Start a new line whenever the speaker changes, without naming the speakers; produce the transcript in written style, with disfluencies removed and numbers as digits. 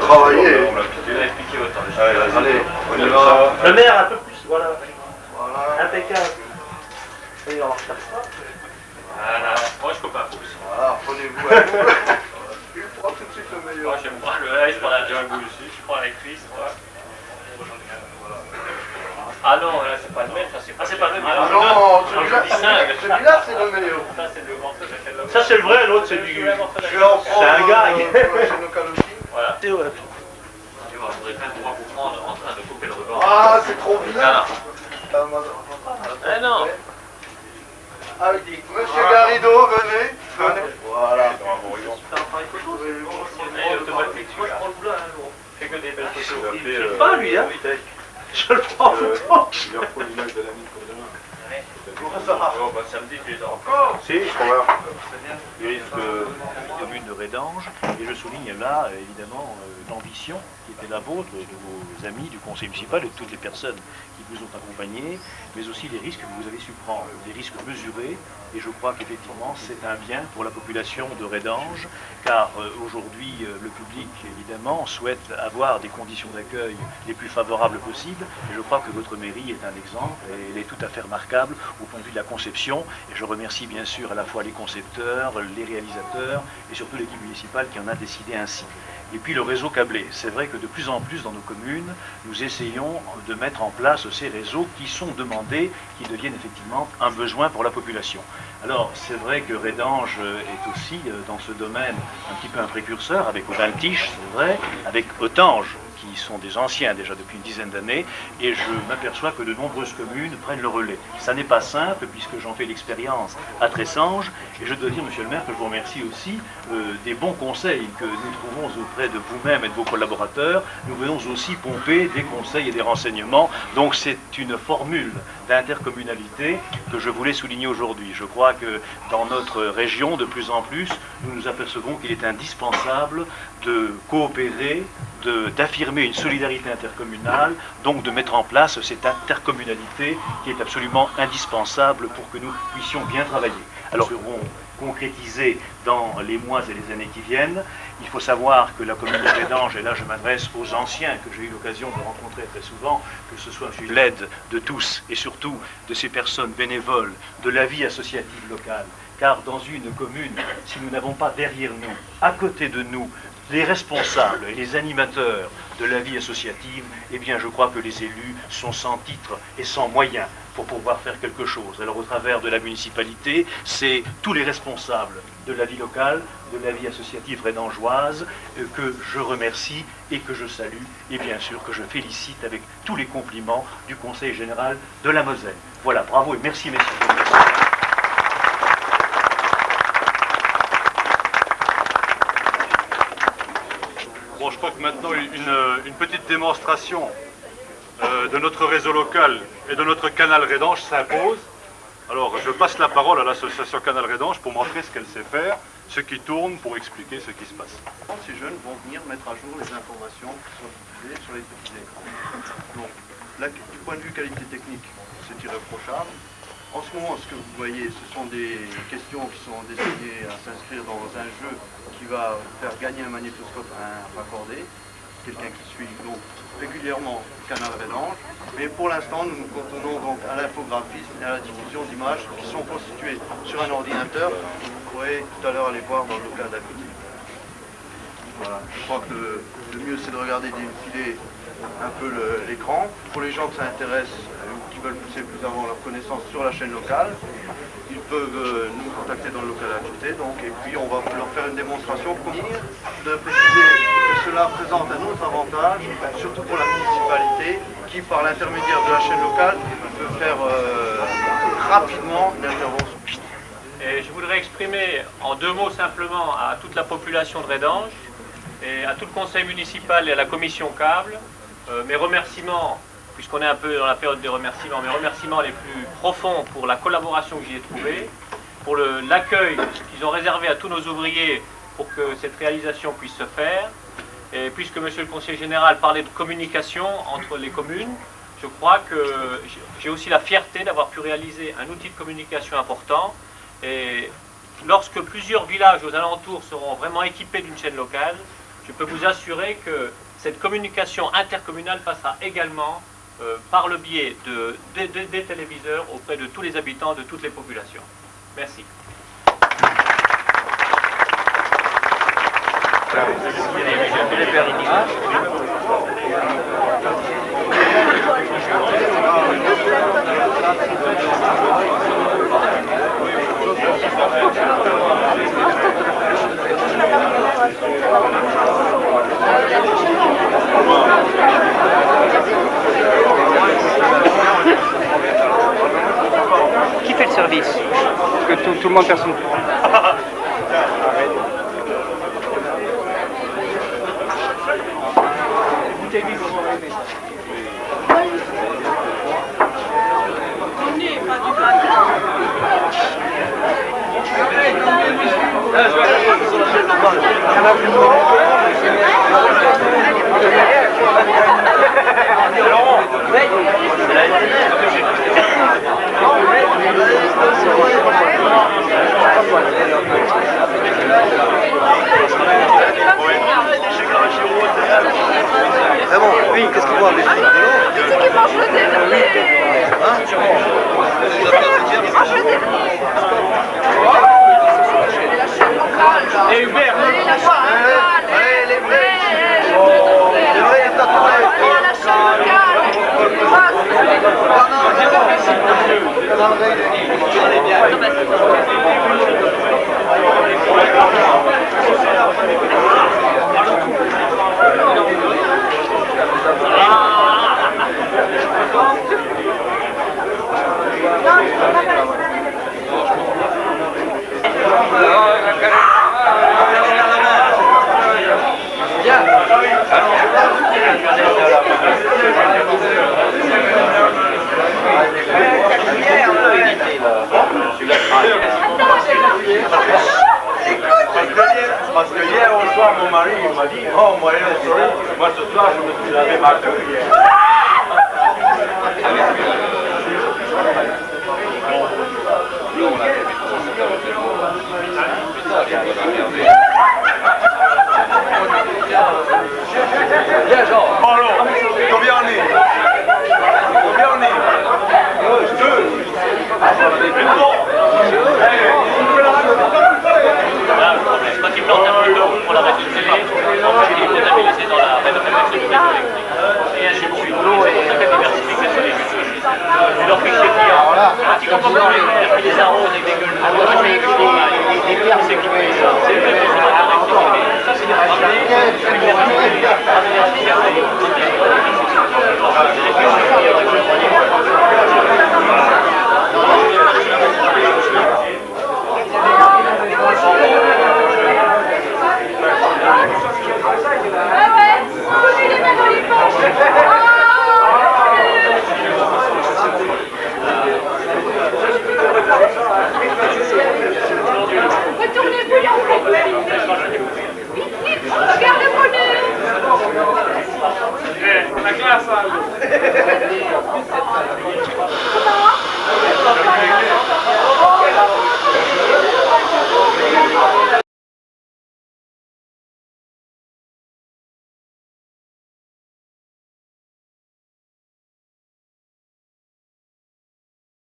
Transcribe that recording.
Travailler.
On l'a expliqué autant.
Allez, on y
va.
va.
Le maire un peu plus, voilà.
Voilà.
Impeccable. Et on va refaire ça.
Voilà. Moi je copain Fuchs.
Voilà, prenez-vous à vous. Il prend tout de suite le meilleur.
Moi j'aime pas le S, je prends la jungle aussi, je prends la Chris. Ah non, là c'est pas le même, ça c'est pas, c'est pas le même.
Ah non, celui-là c'est le meilleur.
Ça c'est le morceau de quel
Ça c'est le vrai, l'autre c'est du...
Je vais en prendre
C'est un gag.
pour la chaîne locale aussi.
Voilà.
C'est vrai.
Tu vois, je voudrais quand même pouvoir vous prendre en train de couper le ruban.
Ah, c'est trop bien.
Voilà.
Ah,
Eh non.
Ah, Monsieur Garrido, venez. Venez. Voilà.
Et automatique, moi je prends le bleu, hein, gros. Fais que des belles photos.
Je sais pas lui, hein. Je le prends en photo.
Il leur faut l'image de l'ami pour demain.
Oh, bah samedi, tu les as encore.
Si, je crois. Il risque commune de Rédange, et je souligne là, évidemment, l'ambition qui était la vôtre, de vos amis du conseil municipal et de toutes les personnes qui vous ont accompagné, mais aussi les risques que vous avez su prendre, des risques mesurés, et je crois qu'effectivement c'est un bien pour la population de Rédange, car aujourd'hui le public évidemment souhaite avoir des conditions d'accueil les plus favorables possibles, et je crois que votre mairie est un exemple, et elle est tout à fait remarquable au point de vue de la conception, et je remercie bien sûr à la fois les concepteurs, les réalisateurs, et surtout l'équipe municipale qui en a décidé ainsi. Et puis le réseau câblé. C'est vrai que de plus en plus dans nos communes, nous essayons de mettre en place ces réseaux qui sont demandés, qui deviennent effectivement un besoin pour la population. Alors c'est vrai que Rédange est aussi dans ce domaine un petit peu un précurseur, avec Audin-le-Tiche, c'est vrai, avec Autange, qui sont des anciens déjà depuis une dizaine d'années, et je m'aperçois que de nombreuses communes prennent le relais. Ça n'est pas simple, puisque j'en fais l'expérience à Tressange, et je dois dire, monsieur le maire, que je vous remercie aussi des bons conseils que nous trouvons auprès de vous-même et de vos collaborateurs. Nous venons aussi pomper des conseils et des renseignements, donc c'est une formule d'intercommunalité que je voulais souligner aujourd'hui. Je crois que dans notre région, de plus en plus, nous nous apercevons qu'il est indispensable de coopérer, d'affirmer une solidarité intercommunale, donc de mettre en place cette intercommunalité qui est absolument indispensable pour que nous puissions bien travailler. Alors, nous serons concrétisés dans les mois et les années qui viennent. Il faut savoir que la commune de Rédange, et là je m'adresse aux anciens que j'ai eu l'occasion de rencontrer très souvent, que ce soit l'aide de tous et surtout de ces personnes bénévoles, de la vie associative locale, car dans une commune, si nous n'avons pas derrière nous, à côté de nous, les responsables et les animateurs de la vie associative, eh bien je crois que les élus sont sans titre et sans moyens pour pouvoir faire quelque chose. Alors au travers de la municipalité, c'est tous les responsables de la vie locale, de la vie associative rédangeoise que je remercie et que je salue, et bien sûr que je félicite avec tous les compliments du Conseil général de la Moselle. Voilà, bravo et merci messieurs.
Bon, je crois que maintenant une petite démonstration de notre réseau local et de notre canal Rédange s'impose. Alors je passe la parole à l'association Canal Rédange pour montrer ce qu'elle sait faire, ce qui tourne pour expliquer ce qui se passe.
Ces jeunes vont venir mettre à jour les informations qui sont diffusées sur les petits écrans. Donc là, du point de vue qualité technique, c'est irréprochable. En ce moment, ce que vous voyez, ce sont des questions qui sont destinées à s'inscrire dans un jeu qui va faire gagner un magnétoscope à un raccordé, quelqu'un qui suit donc régulièrement Canal Rédange. Mais pour l'instant, nous nous cantonnons donc à l'infographisme et à la diffusion d'images qui sont constituées sur un ordinateur que vous pourrez tout à l'heure aller voir dans le local d'à côté. Voilà, je crois que le mieux c'est de regarder défiler un peu l'écran. Pour les gens que ça intéresse, qui veulent pousser plus avant leur connaissance sur la chaîne locale, ils peuvent nous contacter dans le local à côté, donc, et puis on va leur faire une démonstration pour dire, de préciser que cela présente un autre avantage, surtout pour la municipalité, qui par l'intermédiaire de la chaîne locale peut faire rapidement l'intervention.
Et je voudrais exprimer en deux mots simplement à toute la population de Rédange et à tout le conseil municipal et à la commission câble mes remerciements, puisqu'on est un peu dans la période des remerciements, mes remerciements les plus profonds pour la collaboration que j'y ai trouvée, pour l'accueil qu'ils ont réservé à tous nos ouvriers pour que cette réalisation puisse se faire. Et puisque monsieur le conseiller général parlait de communication entre les communes, je crois que j'ai aussi la fierté d'avoir pu réaliser un outil de communication important. Et lorsque plusieurs villages aux alentours seront vraiment équipés d'une chaîne locale, je peux vous assurer que cette communication intercommunale passera également par le biais des téléviseurs auprès de tous les habitants de toutes les populations. Merci.
Qui fait le service? Que tout le monde personne.
Ah bon, oui, qu'est-ce qu'il voit avec lui?
C'est qui mange le dernier. La chaîne locale, là.
Et Hubert,
La chaîne locale.
les vrais.
La chaîne
Parce que hier au soir, mon mari il m'a dit, oh, moi, ce soir, je me suis lavé ma queue hier.